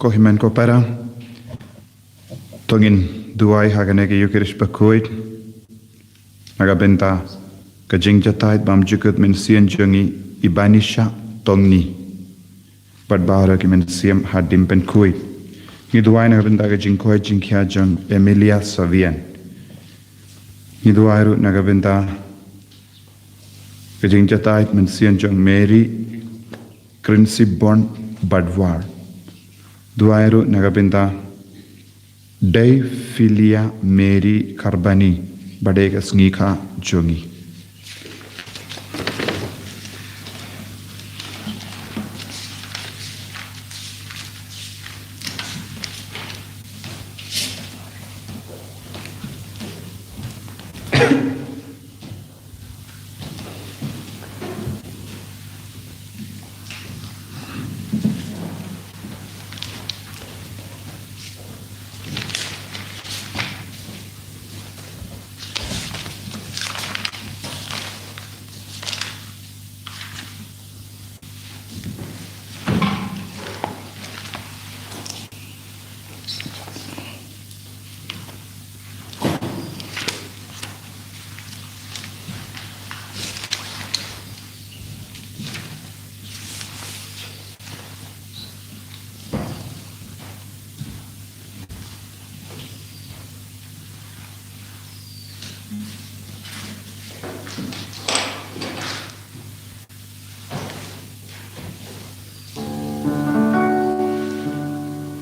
Kohimen kopera, tongin duai haganege yukirish bakuit, nagabenta kajingjatait bam jukut min sien jungi ibanisha tongni, badbahara ki min siem hadim pen kuit. Ni duai nagabenta kajingkoi jingkia jung Emilia Savian. Ni duai ru nagabenta kajingjatait min sien jung Mary Crinsibon Badwar. Duairu nagabinta Dei Filia Mary Carbani Badegas Ngika Jungi.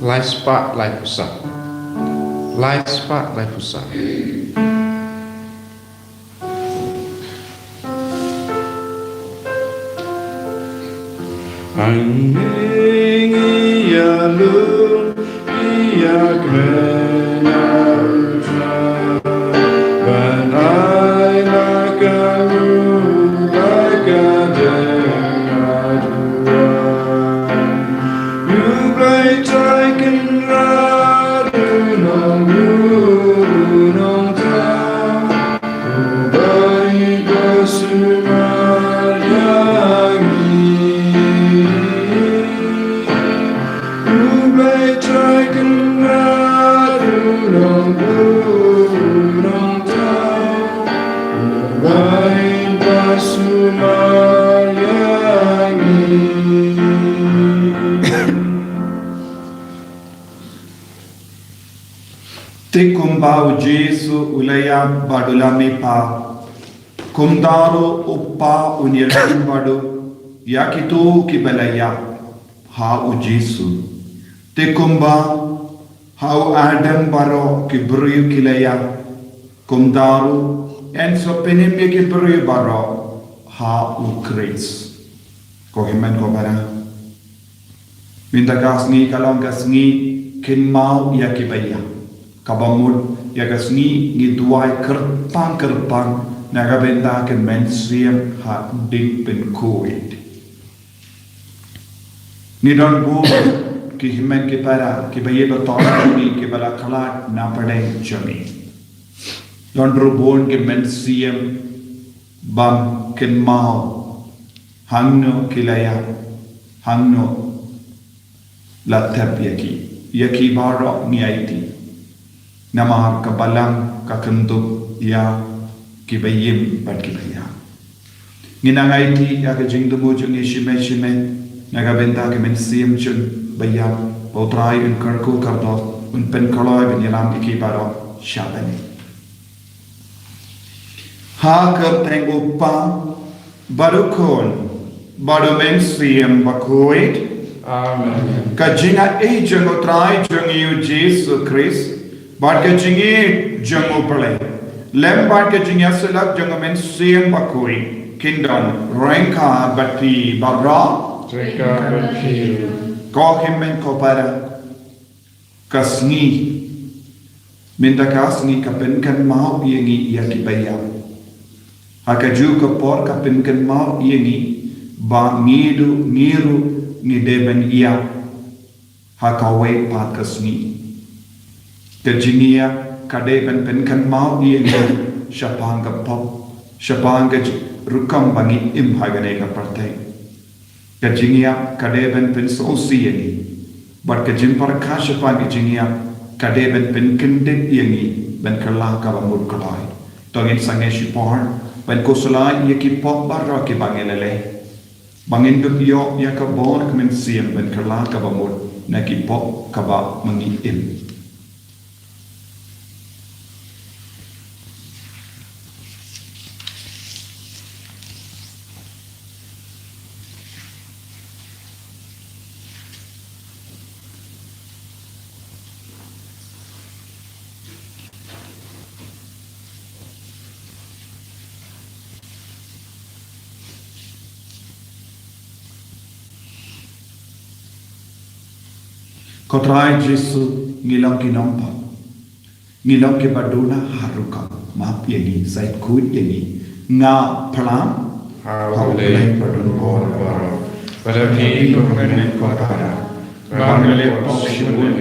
Lai spa lai pusa. Lai spa lai pusa. Angin iya lu iya krena utra. Banai makamu bakadeng aduan. You play taken radu nong nong ta. Ubai kasumar yangi. You play taken radu nong ta. Ubai kasumar yangi. Te kumbau Jesu ulaya badulami pa. Kumdaro uppa unirani badu. Yakitu kibalaya. Ha u Jesu. Te kumba hau Adam baro kibruyu kilaya. Kumdaru en sopenim ye kibruyu baro. ha ukris. Ko himen ko bara. Minta kasngi kalong kasngi kin mau ya kibaya. Kabamul ya kasngi ngiduai kerpang nagabenda kin mensiam ha ding pen kuit. Nidon bu ki himen ki para ki baye lo tawar ni ki bala khalat na pade jami. Londro bon ki mensiam bam kin mau hangno kilaya hangno la tap yaki baro ni aiti namar kabalang kakentuk ya kibayim bat kibaya nginang aiti ya ke jingdumu jungi shime nagabenta ke men sim jun baya potrai un karku kardo un pen kaloi ben yalam ki baro shabani ha kar tengu pa barukon baro men sim bakoit. Amen. Kajinga jango trai jangiu Jesus Christ, but kajingi jango pale. Lem but kajinga selak jango men siem bakui. Kindon ranka bati barra. Reka bati. Kohim men kopara. Kasni. Minta kasni kapinkan mau yengi yakibaya. Hakaju kapor kapinkan mau yengi ba ngiru ni deben ia hakawai pat kasni kejingia kadeben penkan mau ia shapanga pop shapanga rukam bangi im hagane ka partai kejingia kadeben pen sosi ini but kejin par ka shapanga jingia kadeben pen kendet ini ben kala ka bamud kalai tongin sange shipor ben kusala yeki pop barra ki bangelele bangin duk yo ya ka bon kemen siam ben kala ka bamut na ki pop ka ba mangi im Kotrai Jesu ngilang kinompa ngilang ke baduna haruka maaf yengi sait kuit yengi nga pelam Haulay padun bor baro. Padaphi kumene kotara. Bangale pokshibun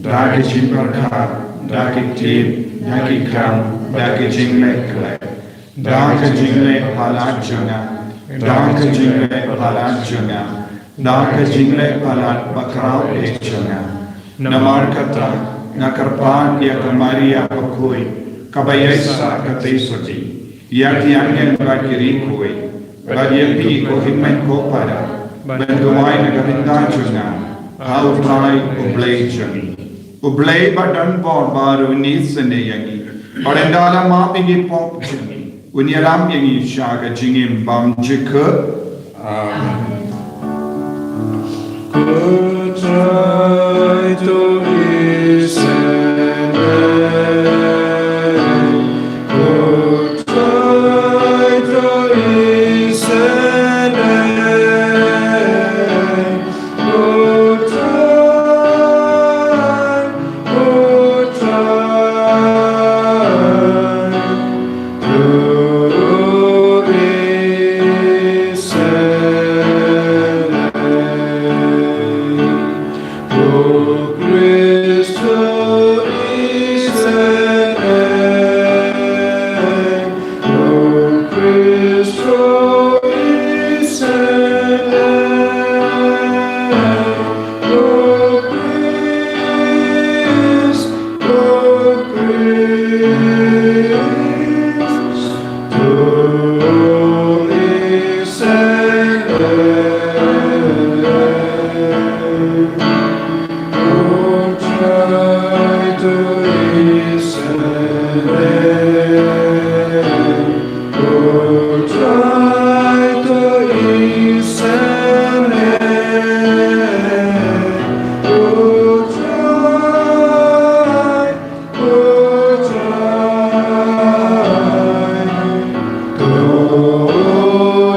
dagi chimbarkar dagi tip dagi kam dagi jingle kle dagi jingle palat janga dagi jingle palat janga dagi jingle palat bakrao echanga namar kata nakarpan ya kamaria pakoi kabayesa katay soti yaki angel bakiri koi bagyapi ko himmen ko para benduai nagarinda janga how try ublay jani ublay badan bor baru ni sene yangi parendala ma pingi pop jani unyaram yangi shaga jingim bam jikut amen. Good try to listen, good try to listen, good try to listen. Oh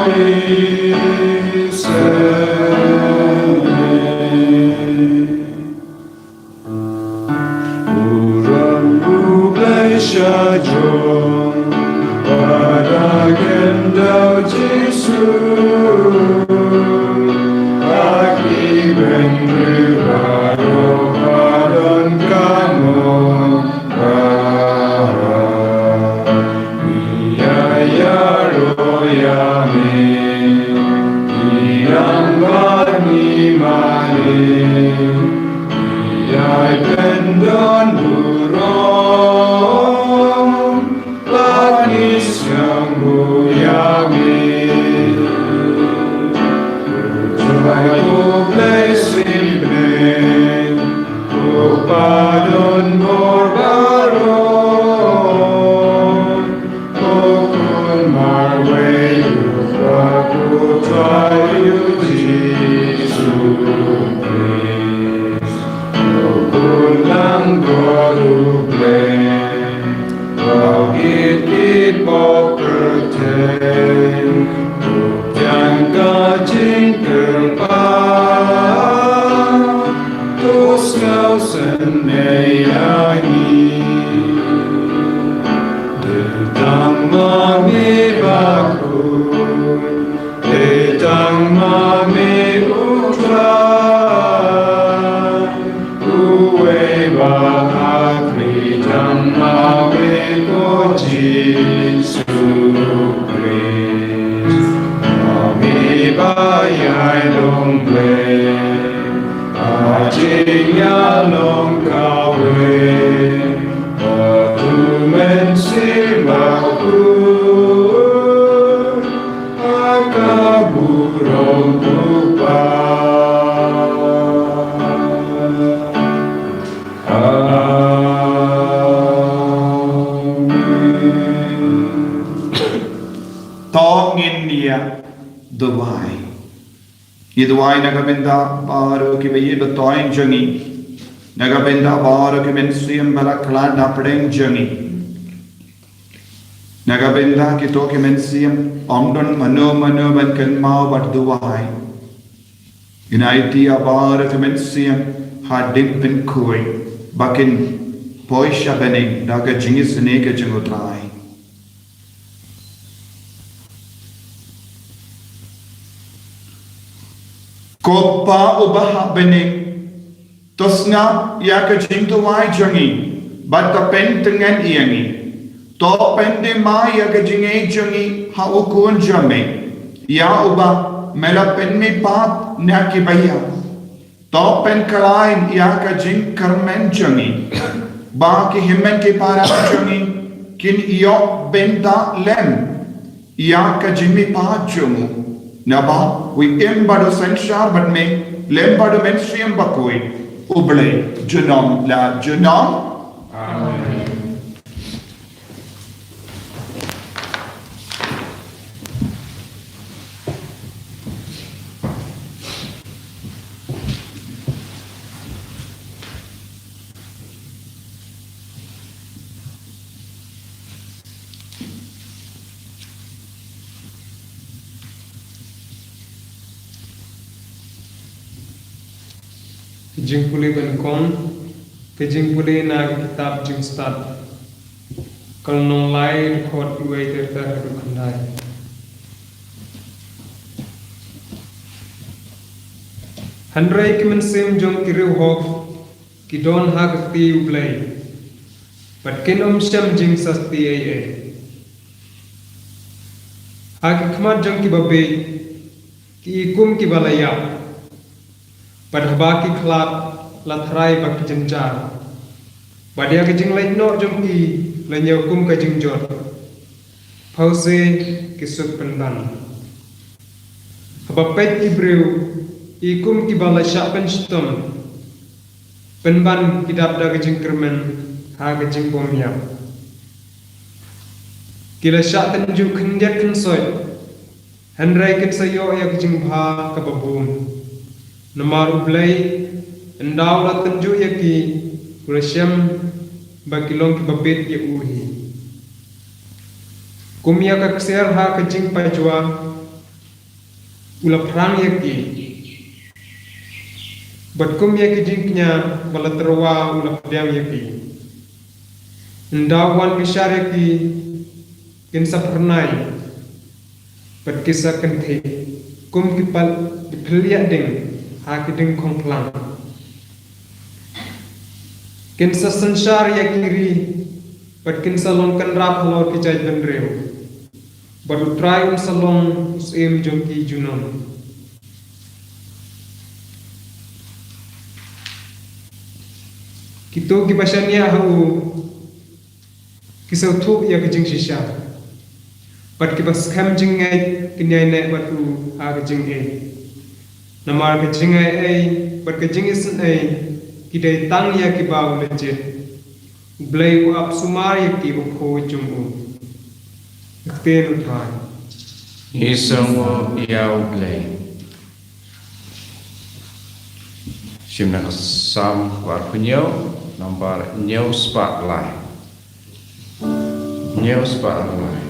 Dao Jesu Aki Benru Baro Padon Kamo Yaro Yame Yambani Mane Yai Pendon Buron Lakis Yambu Yame Jumai Kublai Simple Kupadon Borbaron Kokun Marwe Yukaku Tayu Jisu Praise Kokun Langgoru Blame Wahid Bokerten Jangka Jingkerpa Tus kau seneyangi Detang mami baku Detang mami utra Uwe bahakri Jang mami koji Sukris Mami bayai longble Ajinya long kawe Batu mensimaku Akaburong lupa Tongin niya Duwai Yidwai nagabinda Baro ki bayi betoin jangi Nagabinda baro ki mensiyam balakla napdeng jangi Nagabinda ki to ki mensiyam Ongdon mano ban kan mau bat duwai Inaiti abaro ki mensiyam Hadim pin kui Bakin poisha bening Daga jingis neke jingutrai Kopa ubah bening Tosna ya ka jingtuwai jangi Bata pen tengen iangi To pende ma ya ka jingai jangi Ha ukun jame Ya ubah mela pen me paat na ki baya To pen kalain ya ka jing karmen jangi Ba ki himmen ki para jangi Kin iyo benda lem Ya ka jingmi paat jamu Naba, we embado senshar but me, lembado mensiam bakui, uble, junam la junam. Amen. Jingpuli benkong ke jingpuli na kitab jingstat kal nong lai khot iwai terta hadu khandai handrai ki mensim jong kiriu hok ki don hak ti ublai pat kinom sham jing sasti ai hak khmat jong ki babe ki ikum ki balaya Padhaba ki khlap lathrai bak jenjar badia ki jing lai no jom ki la nyau kum ka jing jot phause ki suk pendan haba pet ibreu ikum ki bala sha pen stom penban ki dap da ki jing kermen ha ki jing bomya ki la sha ten ju khndet khin soi hanrai ki sayo ya ki jing bha ka babun Namar ublai Endau la tenju ya ki Kuresyam Bakilong ki babit ya uhi Kumya ka kser ha kajing pajwa Ula prang ya ki Bat kumya ki jingknya Bala terwa ula padiam ya ki Endau wan bishar ya ki Kinsa pernai Pat kisah kenthe kum kipal dipeliak ding haki ding kongklang. Kinsa sensar ya kiri pat kinsa long kan rap halor kijai benreu. Baru try salong usim jongki junon. Kito kipasanya hau kisau thuk ya kejing shisha. Pat kipas kam jingai kinyai nek batu ha kejing Namar kejing pat kejing isen kidai tang ya kibau lejit. Blai ku ap sumar ya ki ukho jumu. Ten utrai. Isang iau blai. Shimna sam war kunyo nomor new spotlight. New spotlight.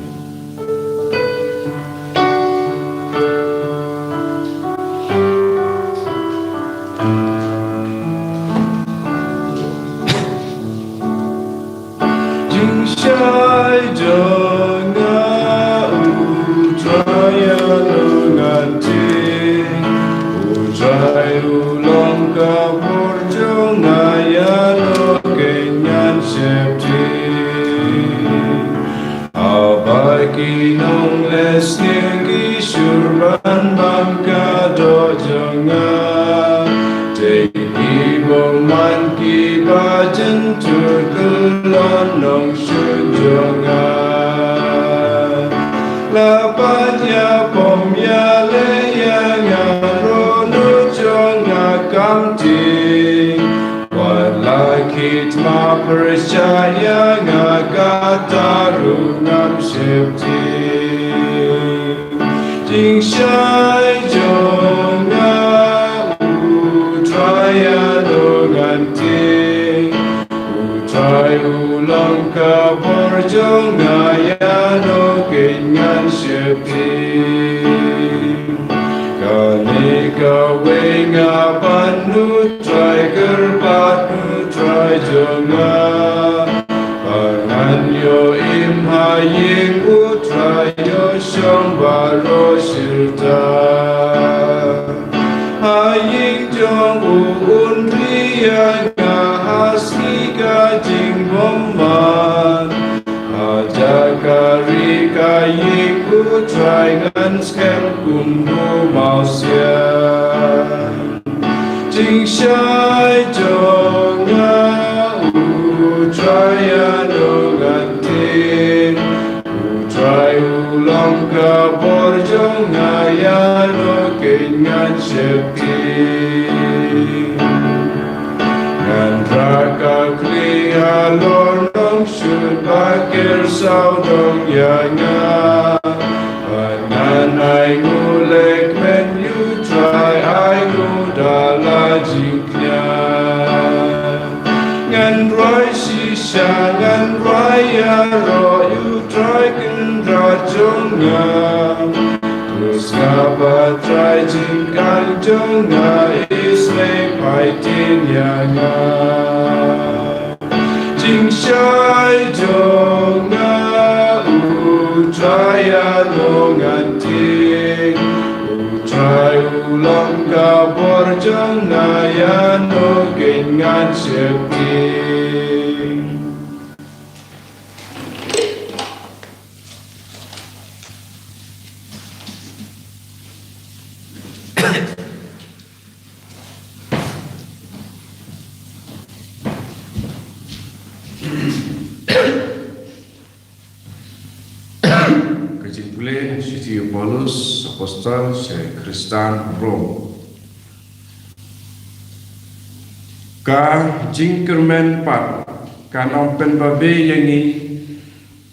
Percaya ngagataru ngam septi Jing syai jonga utraya no ganti Utrai ulang kabor jonga ya no kenyan septi Kani kawe ngapan utrai gerbat utrai jonga Panganyo imhaying utrayo syong baro silta Haying jong uun riya nga haski kajing bomman Aja kari kaying utray ngan skem kundu mausyan Jing syai jonga Utraya no ganti Utray ulang kabor jonga ya no kenyan septi Ngan raka kliya lor nong syud bakir saudong ya nga Ngan ay ngulek men you try ay ngudala jiknya Ngan roy Shangan raya ro you try kendra jonga Terus ngapa try jingkang jonga isme paitin yanga Jing syai jonga utraya no nganting Utray ulang kabor jonga ya no gengan septi Kejimple Siti Paulus Apostol se Kristan Rom Ka jingkermen pat Kanong penbabe yangi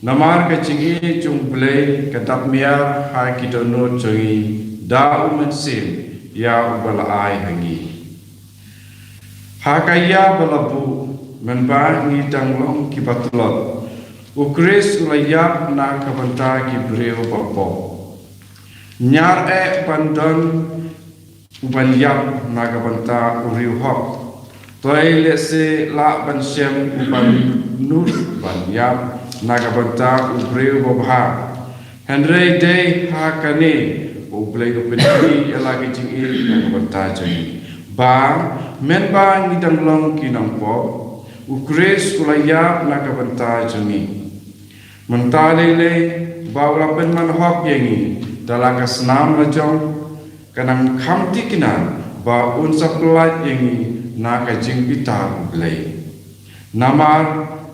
Namar kecing jumple Ketap miar hai kidono jongi Da umensil Ya ubalai hangi Hakaya balabu Menba ngidang long kibatlot Ukris ulayak na kabanta kibreo bapo Nyar pandon ubalyak na kabanta uriu hok Toy lese la bansem uban nur banyap na kabanta ubreo babha Henry day hakane ublay do penati elagi jing il na kabanta jani ba men ba ngidang long kinang po ukres kulaya na kabanta jani mentalele ba ulapen man hok yengi dalang kasnam lajong kanang khamti kina ba unsa pelat yengi na ka jing pita ublay namar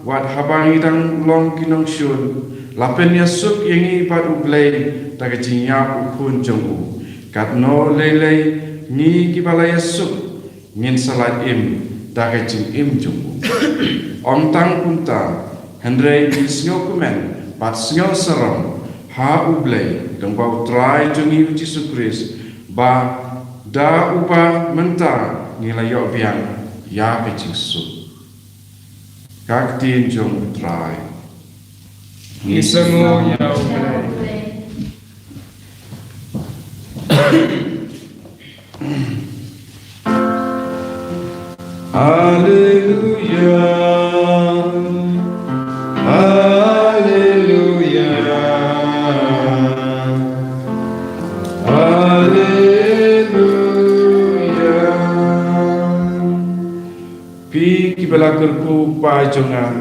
wat habang ngidang long kinang syun lapen ya suk yengi pat ublay taga jinya ukun jongu kat no lele ni kibalaya suk ngin salat im taga jing im jongu om tang punta Henry snyo kumen pat snyo saram ha ublay dong bau try jongi Jesus Christ ba da upa menta nilayo biang ya ke jing suk kak tin jong try Isango ya ublay. Hallelujah, Hallelujah, Hallelujah. Pi kibalakurku pajongan,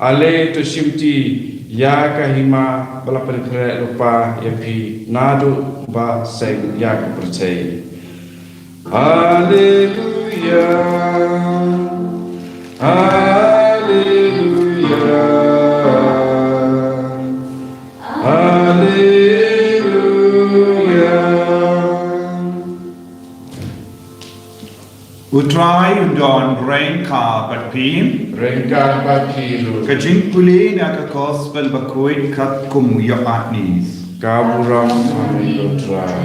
ale to simti. Ya kahima bala perkara lupa ya pi nadu ba seng ya percaya. Hallelujah, Hallelujah, Hallelujah. Utrai undon rengka pat pim. Rengka pakiru. Kajing puli na ka gospel bakuit kat kum yo atnis. Kaburam kami utrai.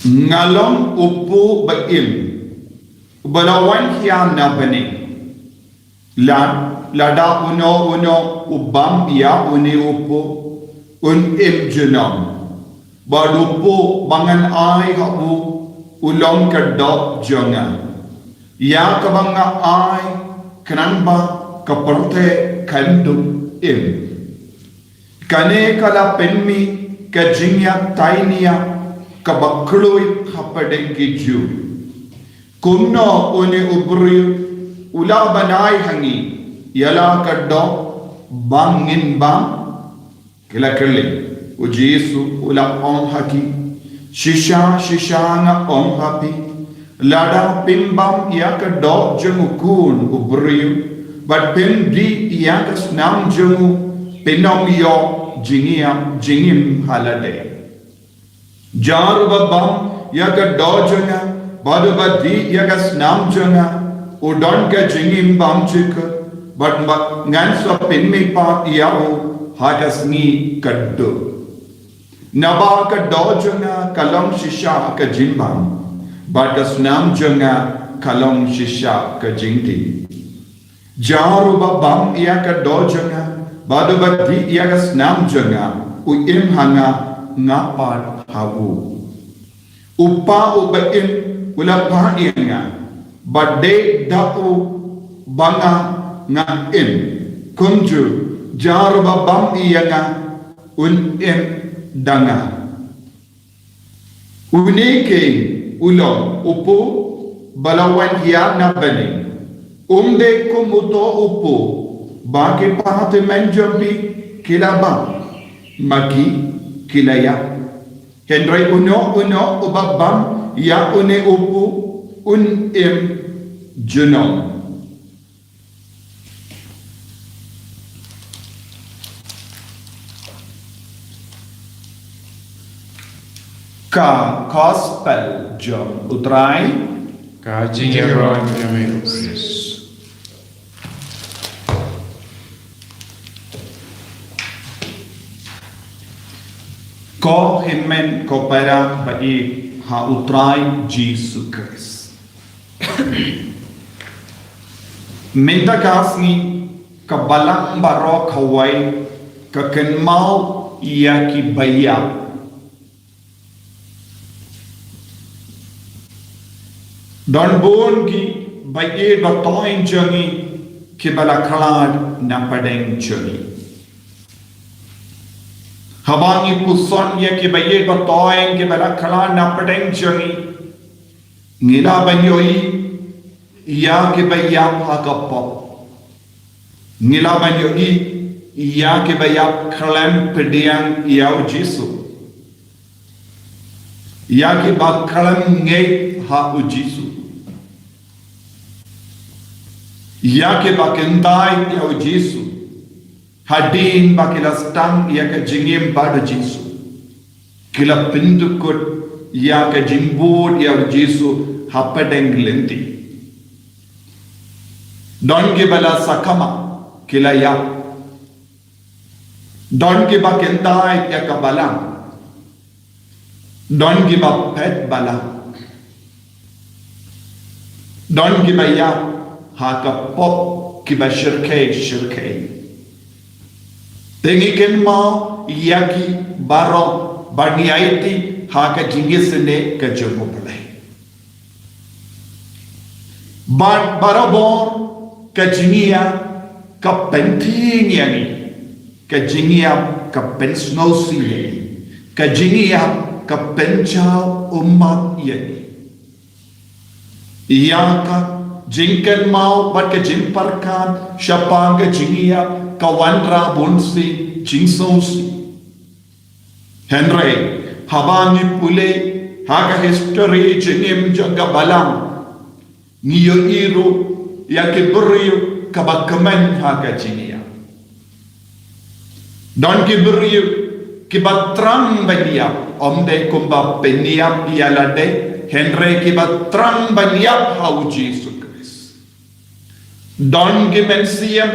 Ngalong upu baim. Balawan kiam na bani. Lada uno ubam ya uni upu un im junam. Badupu bangan ai habu ulong kedok jonga. Ya kabanga ai kanamba kaparte kandu im. Kane kala penmi kajingya tainia kabakloi hapadengki ju. Kunno une ubri ula banai hangi yala kadok bangin bang kila kele ujisu ula on haki shisha nga on hapi lada pimbam yak dog jungu kun ubriu but pim di yak snam jungu pinom yo jingim halade jaru babam yak dog junga badu badi yak snam junga udon ka jingim bam chik but ngansa pinmi pa yao hatas ni kaddu Naba ka dojunga kalong shisha ka jimbang, bagas nam junga kalong shisha ka jingti. Jaru babam iya ka dojunga, badu badi iya ka snam junga, uim hanga ngapad hawu. Upa ubaim ulapa inga, bade dau banga nga in, kunju jaru babam iya nga unim danga unike ulo upu balawan hiya na bani umde kumuto upu bagi pahate menjambi kilaba magi kilaya Henry uno ubabam ya une upu im junom ka gospel jom utrai Kaji Yeron kami Chris. ko himen ko para bai ha utrai Jesus Christ minta kasni kabalang barok hawai kakenmau iya ki baya Don bon ki baye dotoin jangi kibala kalad na padeng chuni. Habangi puson ya kibaye batoeng kibala kalad na padeng chuni. Ngila banyoi ya kibayap hagapop. Ngila banyoi ya kibayap kalem pediang yau Jisu. Ya kibak kalem ngei ha u Jisu. Ya ke bakendai ya Yesu hadin bakila stang ya ke jingim pada Yesu kila pindukut ya ke jimbud ya Yesu hapadeng lenti don ke bala sakama kila ya don ke bakendai ya ke balang don ke bapet balang don ke ya haka pop kiba shirkei tengiken mau yaki baro barniaiti haka jingisene ka jomo pale barabor ka jingia ka penting yani ka jingia ka pensnosi yani ka jingia ka penchau umat yani yaka jingken mau bat ke jimparkan syapang ke jingia kawanra bunsi jingsosi Henry habangi pule haka history jingim jaga balang niyo iru ya ke beriu kabakaman haka jingia don ke beriu ke batrang baniap omde kumba peniap ialade Henry ke batrang baniap hau Yesus don ke mensiam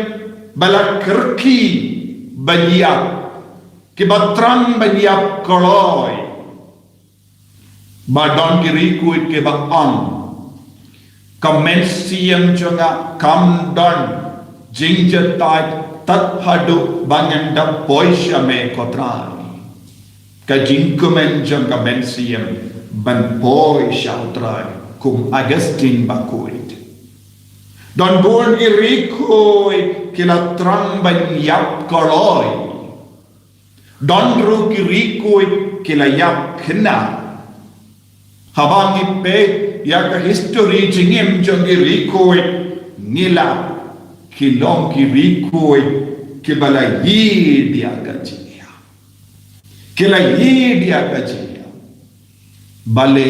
bala kerki baniap ke batrang baniap koloi ba don ke rikuit ke ba on ka mensiam jonga kam don jingjatai tat hadu banganda poisha me kotrani ka jingkumen jonga mensiam ban poisha utrai kum Agustin bakuit don born irikoi kila trang banyap koloi don ru irikoi kila yap kena habangi pe ya ka history jingim jong irikoi ngila kilong irikoi kibala yi dia gajinya kila yi dia gajinya bale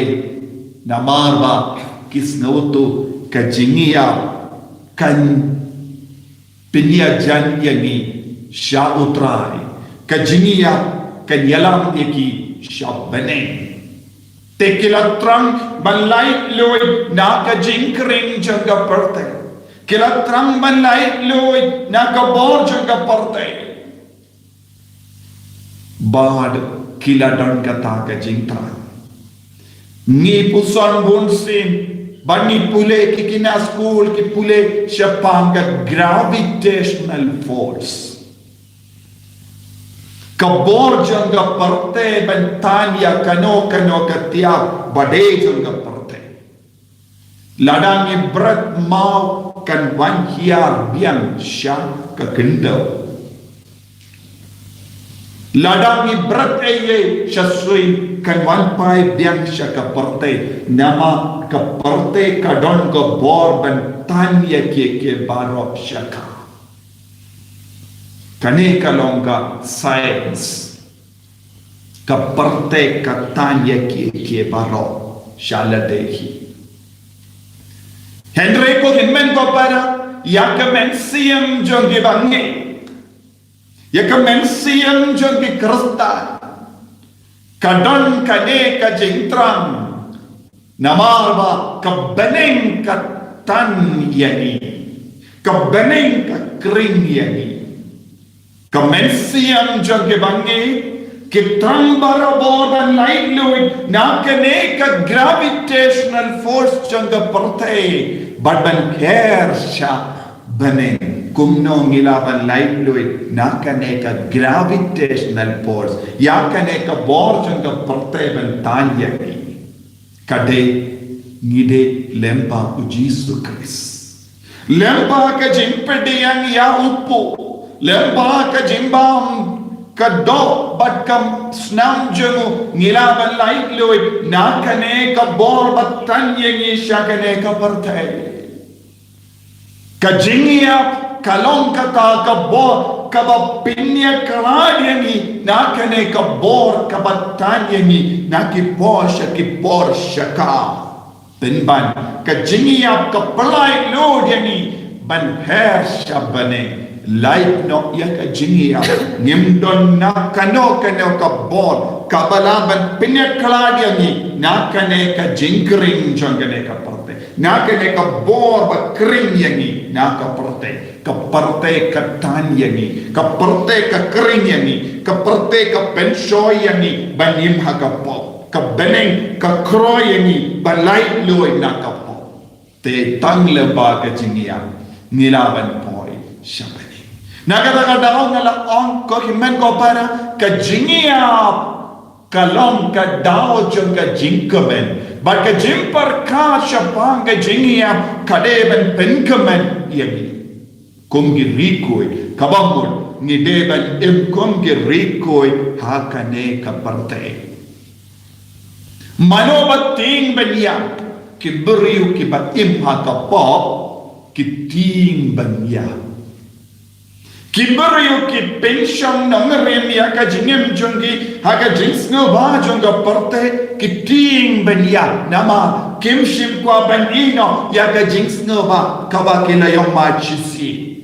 namarba kisnautu kajingia kan penyajian yani sya'utrai kajingia kan yalam yaki syabane tekila trang banlai loy na kajingkring jaga perte kila trang banlai loy na kabor jaga perte bad kila don kata kajingtrang ni puson bunsin Bani pule kikina school ki pule syapanga gravitational force. Kabor jangga parte bentania kano katiak badai jangga parte. Ladang ibrat mau kan wan hiar biang syak kekendau. Ladang ibrat eye syasui kan wan pai biang syak parte nama kaparte kadon ko bor ban tanya ke barop syaka kane kalonga science kaparte katanya ke barop shaladehi Henry ko hinmen ko para yakamensiam jongi bangi yakamensiam jongi krista kadon kane ka jingtrang namarba kabeneng ka tan yani kabeneng ka kring yani kamensiam jangke bangi kitang barabor dan lain luid nakane ka gravitational force jangka parte badban kher sha beneng kumno ngilaban lain luid nakane ka gravitational force yakane ka bor jangka parte ban tan yani kade ngide lempa u Yesu Christ Lempa ka jimpediang ya upu. Lempa ka jimbam ka do bat kam snam jengu ngilaban laik luit nakane ka bor batan yengi syakane ka partai. Ka jingiap kalong kata ka bor ka ba pinya kaladiani nakane ka bor ka batan yengi naki bor syaka. Penban ka jingiap ka pelai lo yani ban her syabane laik no ya ka jingiap ngimdon na kano ka bor ka balaban pinyakala yani nakane ka jingkring jangane ka parte nakane ka bor ba kring yani naka parte ka tan yani ka parte ka kring yani ka parte ka penshoy yani banim ha ka pop ka beneng ka kroy ni balai loy na ka po te tang le ba ka jingia nilaban poi syabani nakata daong ngala on ko himen ko para ka jingia kalom ka dao jong ka jingkamen ba ka jimpar ka syapang ka jingia kadeben penkamen yagi kum gi rikoy kabamul ni deban im kum gi rikoy hakane ka parte manobating banya kiberiu kibatim hakapop kiting banya kiberiu ki pension nangren ya ka jingem jongi haka jings no ba jonga parte kiting banya nama kimshim kwa banino ya ka jings no ba kabakina yung machisi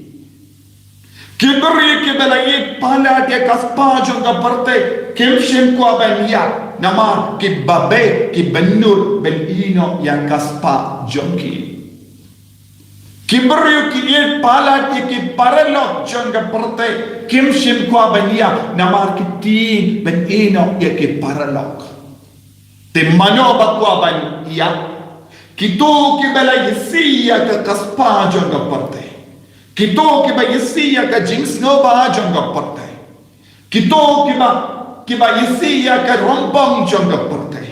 kiberiu kibalayi pala dia kaspa jonga parte kimshim kwa banya nama ki babe ki benur ben ino yang kaspa jonki kiberiu ki il pala ki paralok jonga perte kim shim kwa bania nama ki ti ben ino ya ki paralok te mano bakwa bania kito ki bela yisia ka kaspa jonga perte kito ki ba yisia ka jinx no ba jonga perte kito ki ba yisia ka rompong jonga perte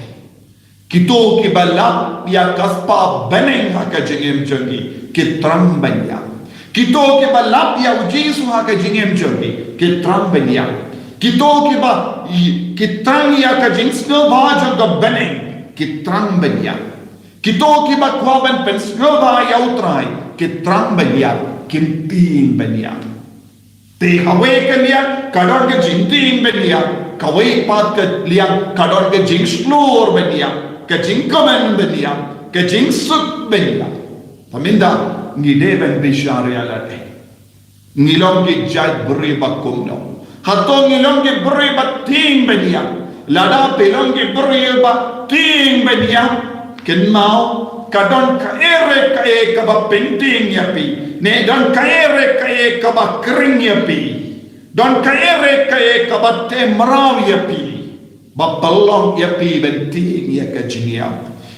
kito ki ba lap ya kaspa beneng haka jingem jongi ki trambanya kito ki ba lap ya ujisu haka jingem jongi ki trambanya kito ki ba ki trang ya ka jingsno ba jonga beneng ki trambanya kito ki ba kwaban pensno ba ya utrai ki trambanya ki tin banya te hawe ka liya kadon ke jintin banya kawe pat ka liya kadon ke jingsplor banya ke jingkamen banya ke jingsuk banya paminda ngide ben bishari alate ngilong ki jad beri bakumno hato ngilong ki beri bating banya lada pelong ki beri bating banya ken mau kadon ka ere ka e ka ba penting yapi ne don ka ere ka e ka ba kring yapi don ka ere ka e ka ba te maraw yapi ba balong yapi benting ya ka jingia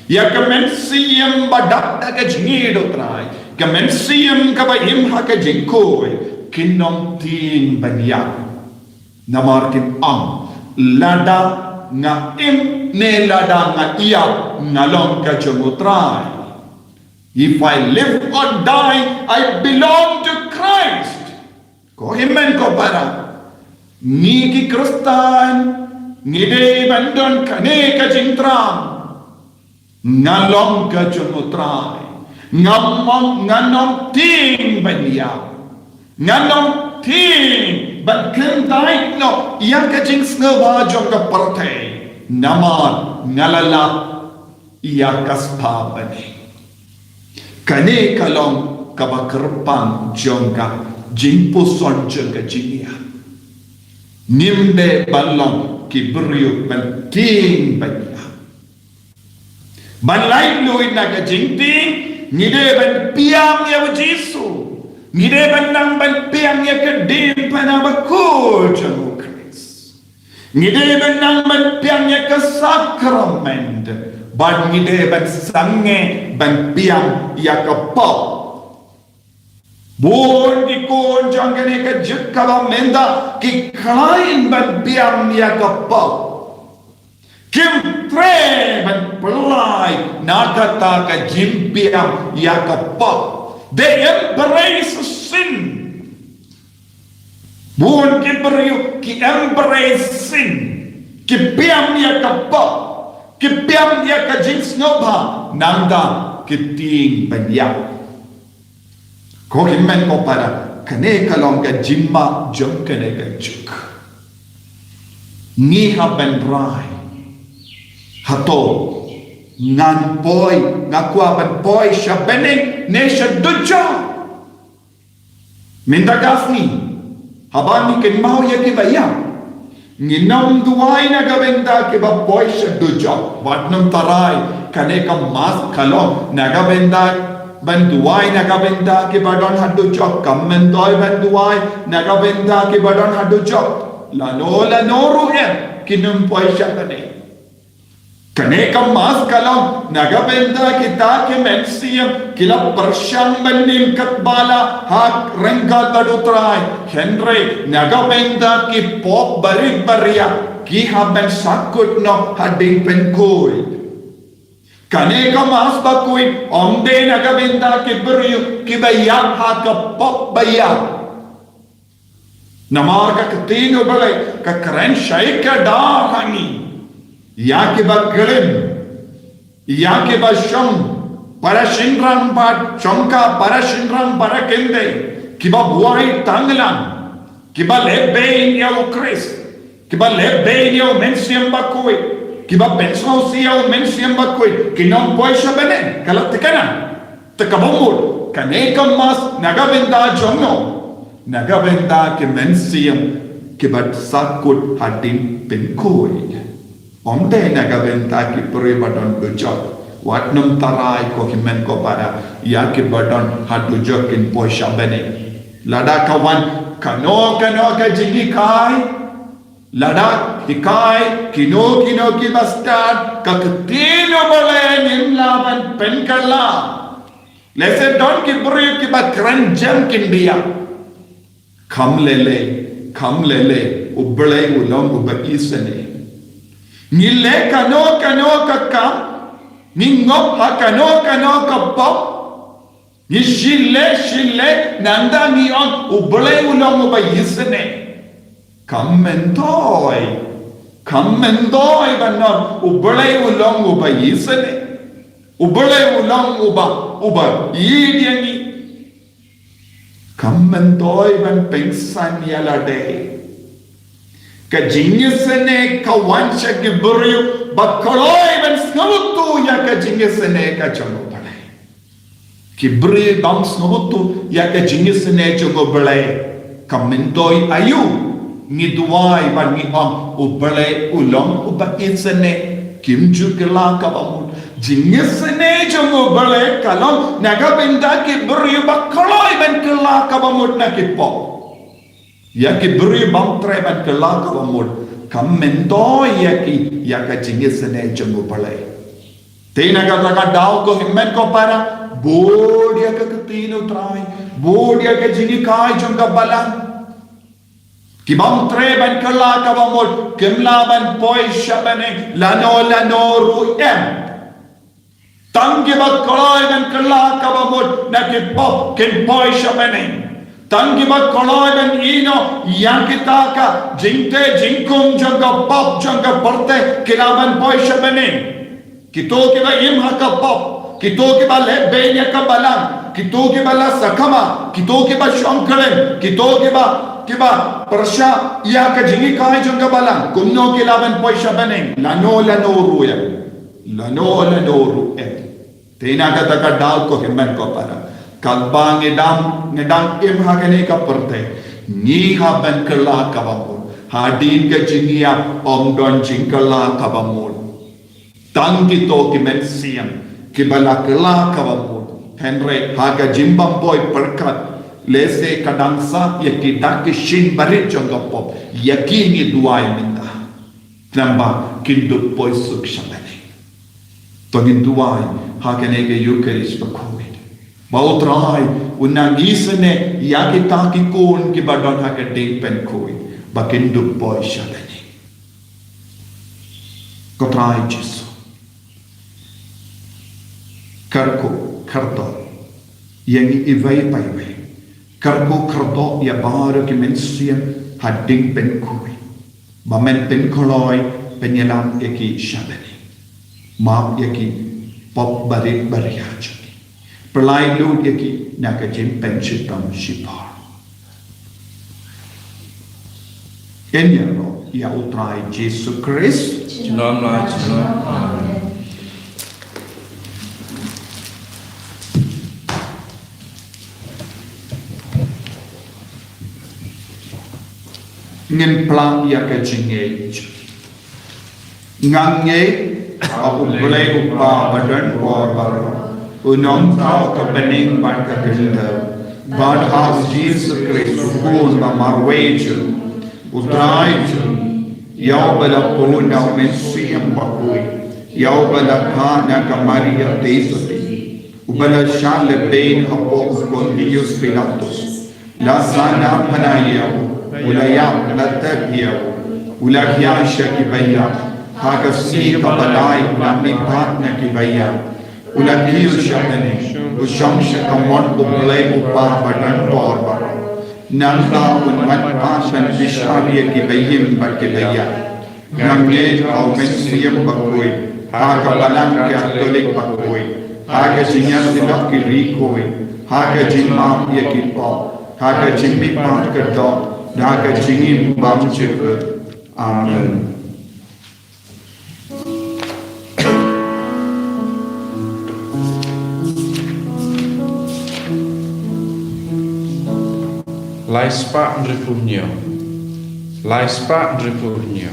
ya ka mensiem badak ka jingido trai ka mensiem ka ba im ha ka jingkoy kinom ting banya namarkin ang lada nga im ne lada nga iya ngalong ka jumutray. If I live or die, I belong to Christ. Ko himen ko para ni ki Kristan ni de bandon kane ka jingtrang ngalong ka jumutray nganom ting banya nganom ting but ken dai no yang ka jing snova jong ka parte naman ngalala iya kaspa bani kane kalong kabakerpang jongka jingpo son jongka jinia nimbe balong kiberiu penting banya banlai luit naga jingting ngide ban piam ya Jesu ngide ban nang ban piam ya kedim panabakul jong Christ ngide ban nang ban piam ya ke sakrament ban ngide ban sange ban piam ya ke pop bon di kon jangane ke jikala menda ki klain ban piam ya ke pop kim tre ban pelai nakata ka jimpiam ya ke pop They embrace sin. Buon ki beriu ki embrace sin. Ki piam dia kapok. Ki piam dia ka jins nobha. Nanda ki ting banyak. Ko himmen ko para kane kalong ka jimma jom kane ka juk. Ni ha ben rai. Hato ngan boy ngakua ban boy sya bening ne sya duja. Minta gasni. Habani ken mau ya ki bayam. Nginam duai na gabenda ke ba boy sya duja. Watnam tarai kane ka mas kalong na gabenda banduai nagabenda ke badon hadu chok kammentoi banduai nagabenda ke badon hadu chok lano ruhen kinum poisha kane kam mas kalong nagabenda kita ke mensiam kila persyang benim katbala hak rengga tadutrai henry nagabenda ki pop barik baria ki haben sakut no hading penkoi kane ka mas bakui omde nagabenda ke beriu ki bayak ha ka pop bayak namar ka ketino balai ka keren syai ka dar hangi ya ke baglim ya ke basham para shinran ba chomka para shinran para kende ki ba buai tanglan ki ba lebe ya ukris ki ba lebe ya mensiam bakui kiba pensau siya o mensiam bakoi kinong boy siya bene kalat tekana tekabomul kane mas nagabenda jomno nagabenda ke mensiam kibat sakut hadin penkoi omde nagabenda ki peribadon bujok watnum tarai ko himen ko para ya ki badon hadu jokin boy siya bene lada kawan kano ka jingi kai lada hikai kino ki bastard kaketino bale nimlaban penkala lese don ki beri ki bakran jam kindia kam lele ubale ulong ubakisane nile kano kakam ningop ha kano kapop ni shille nanda ni on ubale ulong ubakisane Kammentoi banon ubelai ulong uba yisane ubelai ulong uba yidiani kammentoi ban pengsan yalade ka jingisane ka wansha ki buriu bakaloi ban snutu ya ka jingisane ka chono balai ki buri bam snutu ya ka jingisane chono balai kammentoi ayu ni duai ban ni om ubale ulong uba insane kimju kala kabamul jingisane jongo bale kalong nagabenda ki beri bakaloi ban kala kabamul nakipo ya ki beri bam tre ban kala kabamul kamendo ya ka jingisane jongo bale tena ka dau ko himmen ko para bodia ka ketino trai bodia ka jingi kai jonga balang Kibam treban kala kabamol kimlaban poi shabane lano ruem tangi bat koloi ban kala kabamol nakipop kin poi shabane tangi bat koloi ban ino yakitaka jinte jinkum janga pop janga porte kilaban poi shabane kito kiba im hakapop kito kiba lebe yakabalang kito kiba la sakama kito kiba shankalen kito kiba persya ia ka jingi kai jangga balang kumno kilaban poi shabane lano ruem tena kata ka dal ko himmen ko para kalba ngedam im hagane ka perte ni ha ban kala ka bamul hadin ka jingia omdon jingkala ka bamul tangi to ki mensiam ki bala kala ka bamul henry haga jimbam boy perkat lese kadangsa yaki dak shin barit jongapop yakini duai minta namba kindu poi suk shabane togin duai hakane ke yukeris bakoi bautrai unang isane yaki taki kon ki badon hake ding pen koi bakindu poi shabane kotrai jesu karko karto yang iway pa iway. Karko kardo ya bara ki men siam hading pen kui. Ba men pen koloi penyelam eki shabani. Ma eki pop barit bariachi. Perlai lud eki nakajin pen chitam shipar. Enyaro ya utrai Jesus Christ. Shalom. Amen. Ngin plan ya ka jinge ngange aku boleh upa badan war bar unong tau ka bening ban ka gilda God has Jesus Christ pun ba marweju utrai yau bala pun na mensiam bakui yau bala kana ka Maria Tesopi ubala shale bein hapo kon Dios Pilatus la sana panayau Ulayam natabiyau Ulakyasha kibaya Hakasi kabalai Ulami patna kibaya Ulakiyo shabani Ushamsha kamon ublay upa badan torba Nangla unmat pasan Vishavya kibayim bakibaya Ngamye au mensiyam bakui Hakabalang katolik bakui Hakajinya silak kirikui Hakajimam yakipo Hakajimbi pat kedok Naga jingin bam cepet. Amen. Laispa ndripurnyo. Laispa ndripurnyo.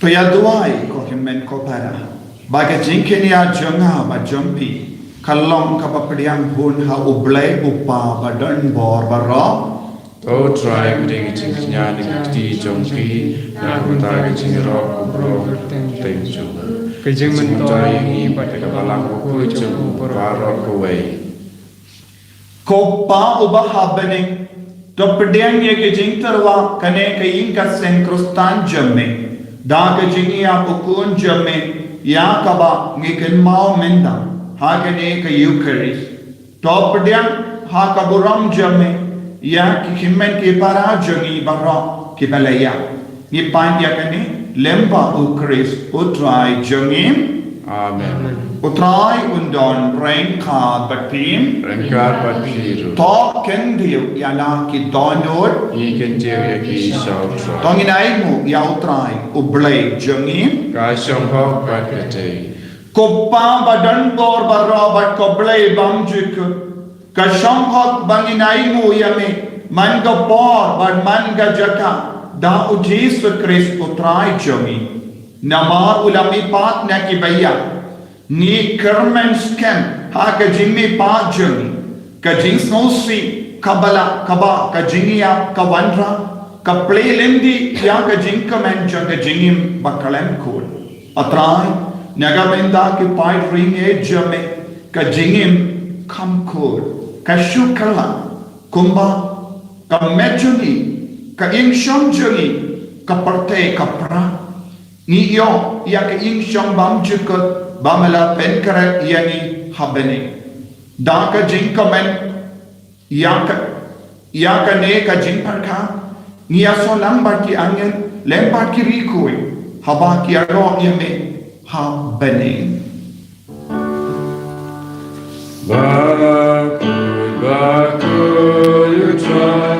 Tuyaduai ko himen ko para. Baga jinkin ya jonga ba jompi. Kalong kapapadiang hun ha ublay upa badan bor baro. To try kuting jingnya di jompi na kuta jing ro bro tenju. Kejeng mentoi pada kabalang ko jom baro ko way. Ko pa uba habening. To padiang ye ke jing tarwa kane kayin ka senkrustan jamme. Daga jingi ya pukun jamme ya kaba ngiken mau menda. Hakane ka Eucharist. Top diang ha kaburam jamme ya ki himen ki para jongi barok ki balaya ni pan ya kani lemba ukris utrai jongim Amen. utrai undon rain ka batim Rengkar berpiru. to ken diu ya la ki donot Ikan tia ki shau tra. tonginai mu ya utrai ublay jongim Ka shong hok berkete. Koppa badan bor barabat koblay bamjuk ka shamhak banginai mu yame man ga por bad man ga jaka da ujisu Christ utrai jomi namar ulami pat na ki baya ni kermen skem ha ka jimmi pat jomi ka jings nosi kabala kaba ka jingia ka wandra ka play lendi ya ka jinka men jaka jingim bakalem kul atrai Nagamenda ki pai ring e jame ka jingim kam kur ka shukala kumba ka mejuni ka insham juni ka parte ka pra ni yo ya ka insham bam jukut bamala penkara yani habene da ka jing ka men ya ka ne ka jing par ka ni aso lambar ki angen lembar ki rikui haba ki aro yame ha bening Bakul utrai.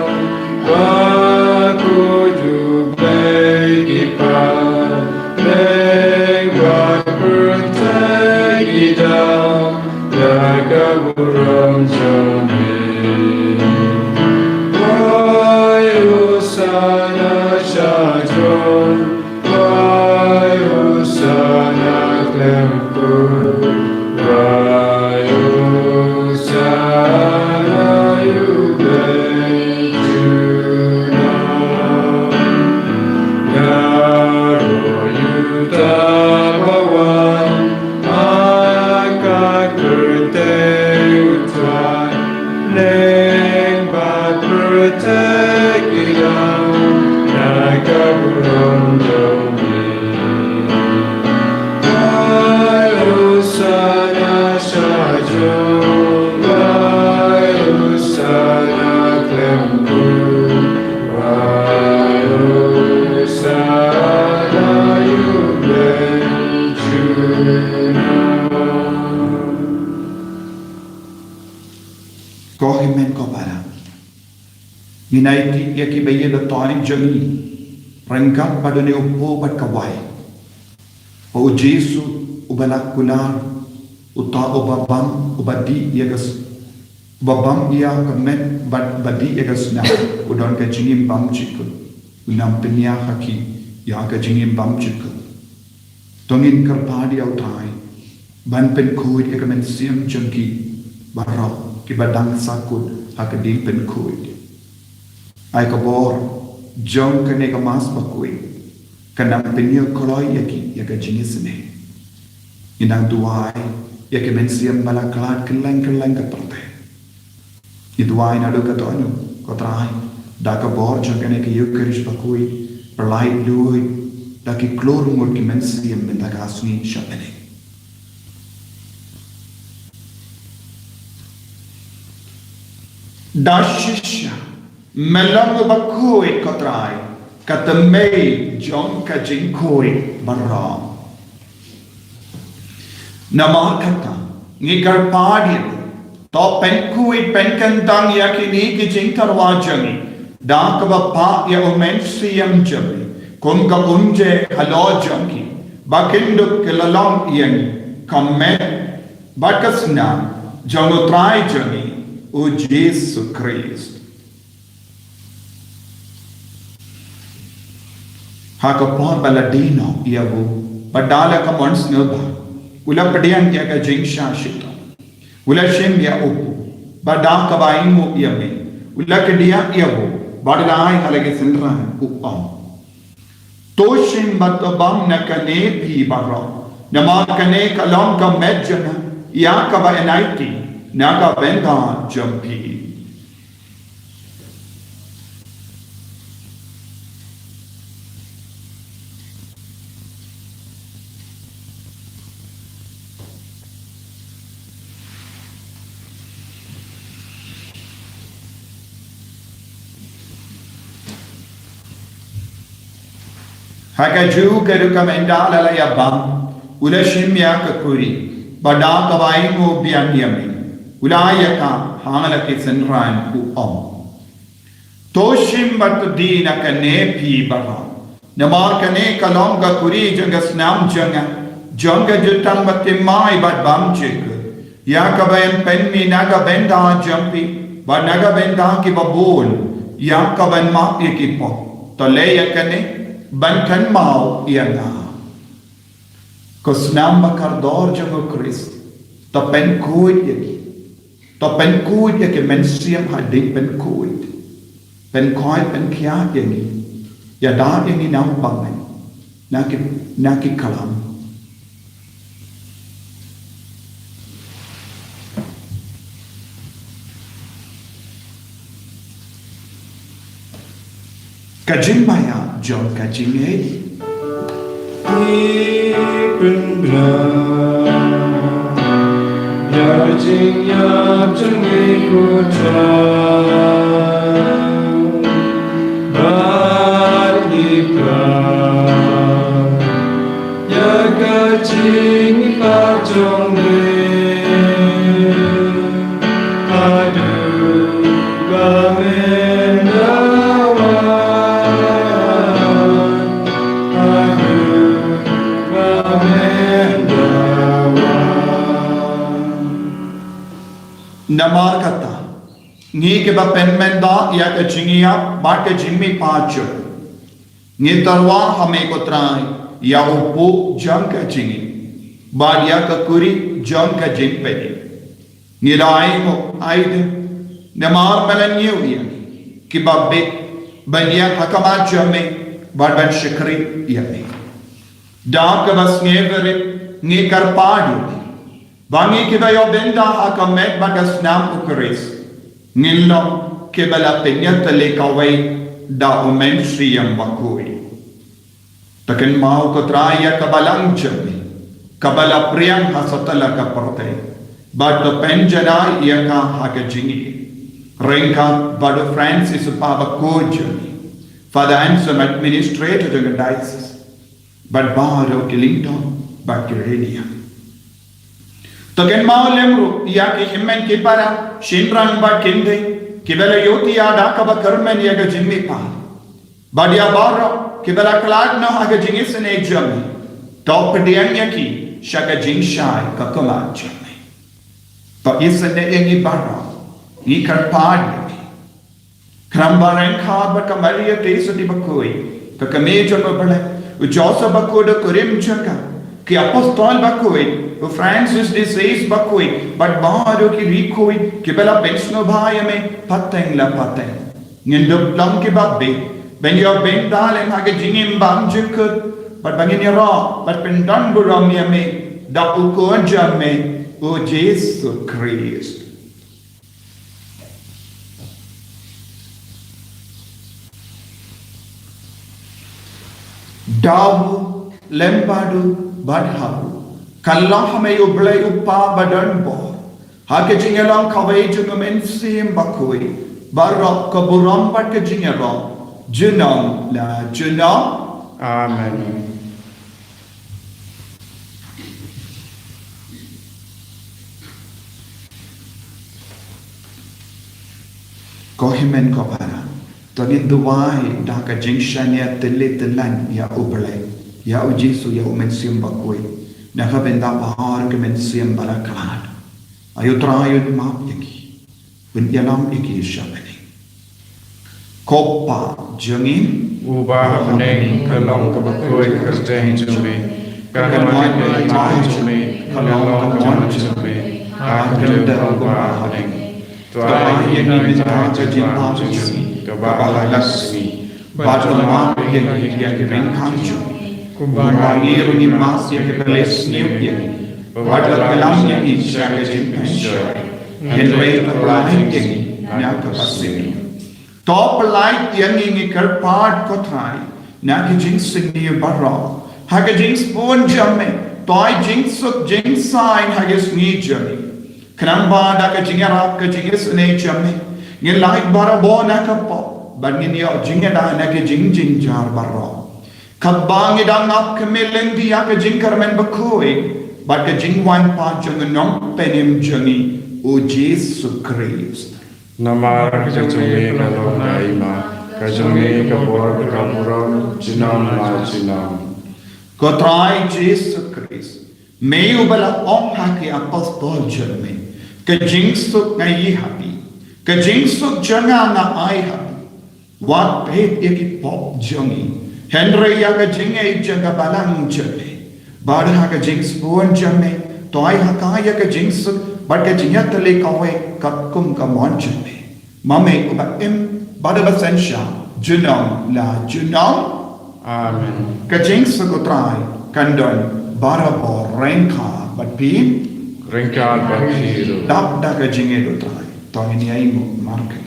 Bakul jublay kipan. Neng bakul tegidam. Jaga burung jami. Wai usana syajon. Wai usana klempur. Wai usana yublay junam. Yaro yutabawan. Maka kerteng utrai. Neng bakul tegidam. Jaga burung jami. Usana sajon, wai usana klempur, wai usana yublay junam. ko himen ko para minaiti ya ki baye da tani jami rangkat padone upo bat kawai o jesu ubalak kular uta ubabam ubadi yagas babam ya kamet badi yagas na udon ka jingim bam chikku unam penya haki ya ka jingim bam chikku tongin karpadi autai ban pen kuit ya kamen siam jangki barok ki badang sakut hak di pen kuit ai ka bor jong ka ne ka mas bakui kanam penya koloi yaki ya ka jingis ne inang duai ya ke mensiam bala klat keleng ka perte i duai na do ka tonu ko trai da ka bor jong ka ne ka yukerish bakui perlai lui da ki klor mur ki mensiam ben da ka asuni shapene da shisha melam bakui ko trai ka temei jong ka jingkoi barra Nama kata ngigar padir to penkui penkantang yakini ki jingtar wajami da ka pa ya omen siyam jami kum ka unje halo jangi bakinduk kelalong yang kamet bakasna jangutrai jami o Jesus Christ hakapon baladino iabu padala ka mons nilba Ula padian ya ka jingsha shita. Ula shem ya upu. Bada ka bain mo yame. Ula kedia yabu. Badalai halage sinra upam. To shem batabam na kane pi barra. Nama kane kalam ka medjana. Ya ka ba enaiti. Na ka benda jampi. Haka juga rekomenda lala ya bang. Ula shimya ka kuri. Bada kawai mo biang yami. Ula ya ka hangala ke senran ku om. Toshim batu di na ka ne pi bara. Namar ka ne kalong ka kuri janga snam janga. Janga jutang batimai bat bam jika. Ya ka bayan penmi naga benda jampi. Ba naga benda ki babul. Ya ka ban mak ikipo. Tole ya ka ne. Bankan mau ia na. Kosnam bakardor jango Christ. To pen kuit yaki. To pen kuit yaki mensiam hadik pen kuit. Pen kuit pen kiat yaki. Ya da yaki nang bangan. Naki kalam. Kajin maya John kajin hei. Ibra Ya jing ya jengi kutra Bar ibra Ya kajing pa jong le Adu ba Namar kata. Ngi ke ba penmenda ya ke jingia ba ke jimmi pacho. Ngi tarwa hame ko trai ya upu jang ke jingi. Ba ya ke kuri jang ke jing pedi. Ngi dai mo aide. Namar melanyu ya. Ki ba be ban ya hakama jame ba ban shikri ya me. Da ke bas ngevere ngi karpadu. Bangi kita yo benda hakamet bagas nam ukuris. Ngillo kebala penyat le kawai da umen siyam bakui. Takin mau ko traya kabalang jami. Kabala priyang hasatala ka porte. Bado penjana iya ka hakajingi. Renka bado Francis upaba ko jami. Father Anson administrator of the diocese. But bado Killington bakirenia. Token mau lemru ya ki himmen ki para shinran ba kinde ki bela yoti ya da ka ba karmen ya ga jimmi pa badia baro ki bela klad no ha ga jingis ne jami top diang ya ki shaka jing shai ka kama jami pa isne engi baro ni kar pad krambaran kha ba kamariya tesu di bakoi ka kame jono bale u josa bakoda kurim chaka ki apostol bakoi Francis disease bakui but baharo ki rikoi ki bela pensno bhai me pateng la pateng ngindop lam ki babbe ben yo ben dalem hage jingim bam jikut but bangin yara but pendan buram me da ukon jamme o Jesus Christ dabu lempadu badhabu Kallah hame ublay upa badan bo. Hake jingelang kawai jungumen sim bakui. Barok kaburam bat ke jingelang. Junam la junam. Amen. Kohimen kopara. Tagin duwai daka jingshania tele telan ya ublay. Ya ujisu ya umen sim bakui. Nakabenda bahar ke mensiam balaklad. Ayo trayun map yaki. Bunyalam iki syabani. Kopa jengin. Ubah meneng kalong kebakoi kerjeng jumi. Kanaman meneng jumi. Kalong kawan jumi. Akhir ubah meneng. Tuai yang minta jempa jumi. Kebala lasmi. Batu map yang kebengkang jumi. Kumbangir ni mas yang kebeles niup wadal kelam yang isya kejimpensyur henway perlahan yang nyaka pasini top light yang ingi kerpad kotrai nak jing sini barra haga jing spon jamme toy jing suk jing sign haga sni jami kramba da ka jingara ka jingis ne jamme ngin light bara bo na ka po ban ngin yo jingada na ka jing jar barra Kabang idang ap kemeleng dia ke jingkar men bakoi, bat ke jingwan pa jengenong penim jengi o Yesus Kristus. Nama kejungi kalau naima, kejungi kabor kaburam, jinam la jinam. Kotrai Yesus Kristus. Meu bala om haki apostol jerme. Ke jingsuk ngai happy. Ke jingsuk janga na ai happy. Wat pet iki pop jengi. Henry ya ke jingai jaga balang jerme. Badha ke jings puan jerme. Toai hakaya ke jingsuk. But ke jinya tele kawe kakum kamon jerme. Mame uba im bada basensha. Junong la junong. Amen. Ke jingsuk utrai kandon barabo rengka but pin. Ringkal bakhiru. Dap da ke jingai utrai. Tong ini ai mu marke.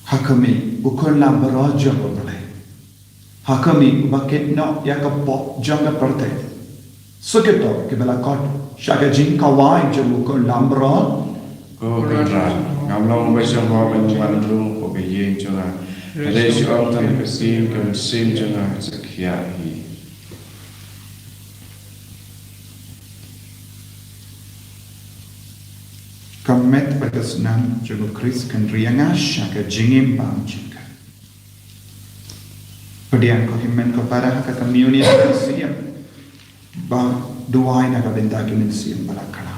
Hakami ukon lam beraja boleh. Hakami bakit no ya kapok jangga perte. Suketo ke bela kot shaga jing kawai jam ukon lam beraja. Ko kira ngamlong besok mau menjual dulu ko bejeng jangan. Ada isu autan kesim kesim jangan sekiahi. Kamet batas nam jago Kris kan rianga shaga jingim bang jingka. Pedian ko himen ko para ka community siam ba duai na ka benda kimin siam balakala.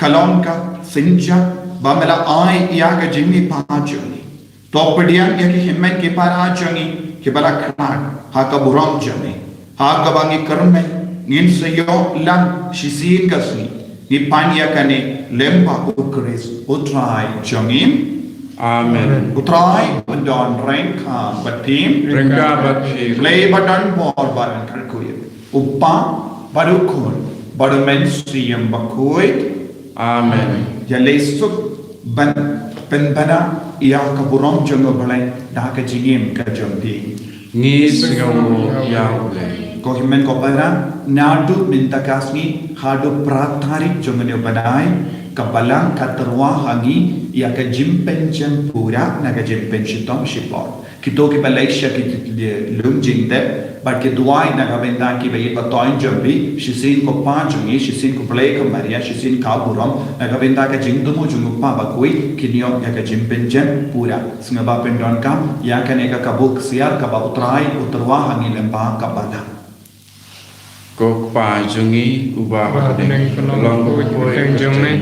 Kalonka, Sinja, Bamela I, Yaga Jimmy Pajuni. Topadian Yaki Himen Kiparajani, Kibarakran, Hakaburam Jami, Hakabangi Kermen, Ninsayo, Lam, Shisin Gasni, Nipanyakane, Lempa Ukris, Utrai, Jamim. Amen. Utrai, Don Renka, Batim, Renka Batim, Play Badan Bor Baran Karkuya, Upa, Badukun, Badumenstrium Bakuit. Amen. Yalesuk ban penbana Yakaburam Jungobalai, Daka Jim Kajumdi. Nisgamu Yahweh. Kohimen Kopara, Nadu Mintakasni, Hadu Pratari Junganyo Badai, Kapalang Katarwa Hagi, Yaka Jimpencham Pura, Naga Jimpenchitom Shipor. Kitoki Malaysia ki lungjing de, but ki duai Nagavenda ki bayi patoin jambi, shisin ko panjungi, shisin ko play ko Maria, shisin kaburam, Nagavenda ka jingdumu jungupa bakui, kinyo yaka jimpenjem pura. Singaba pendon kam, yaka nega kabuk siar kaba utrai utarwa hangi lemba kabala. Kok panjungi ubah kadeng long ko jungme,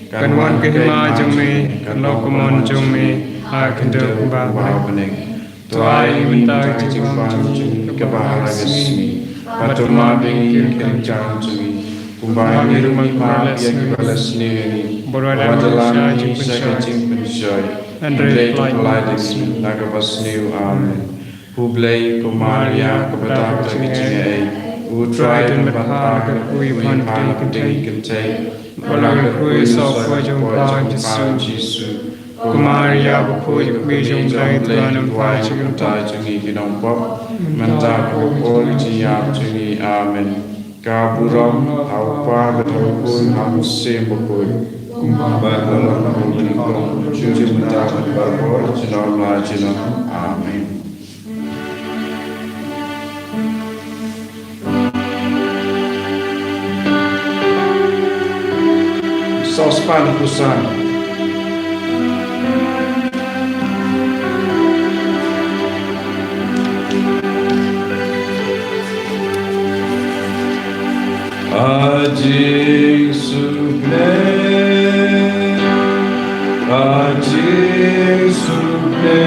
kanwan kehima jungme, kanlo kumon jungme. Hakenda Babanek, Tuai Winta Jimpan, Kabahagasmi, Batumabing Kanjami, Kumbai Rumai Yakibalasni, Badalani Sakatim Joy, and Ray Lighting, Nagabasnu, Amen. Hublay, Kumaria, Kabata, Utrai dan berhar kekui pan kentei Walang kekui sopoi jong pa Jesu Kumaria bukui kekui jong lai tuan pa jong ta jengi kinong pop Menta kekoi jiap jengi amen Kaburam tau pa betau pun hamusim bukui Kumbabat dalam bukui kong Jujur menta berbor jenam la jenam amen Saucepan Busan Ajing suble Ajing suble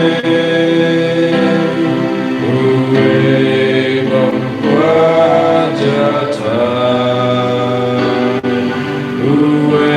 Uwe bangkwa jata Uwe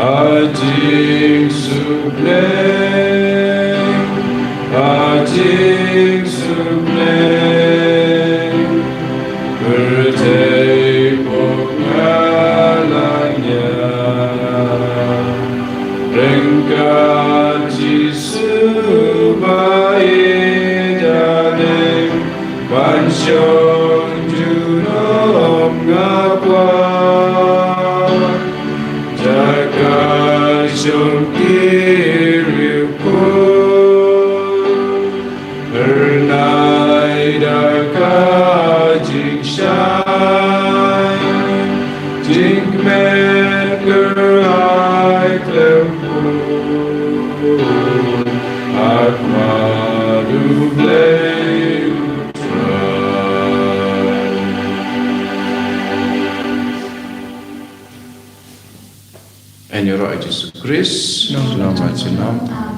Ajing suble, ajing suble, bertepuk ngalangnya, rengkat Yesus baik dan pansyong junom ngapwa. Jung kiriku Bernai daka jing shai Jing men gerai klempu Akmadu blei utrai En Yesus Kristus nama jenam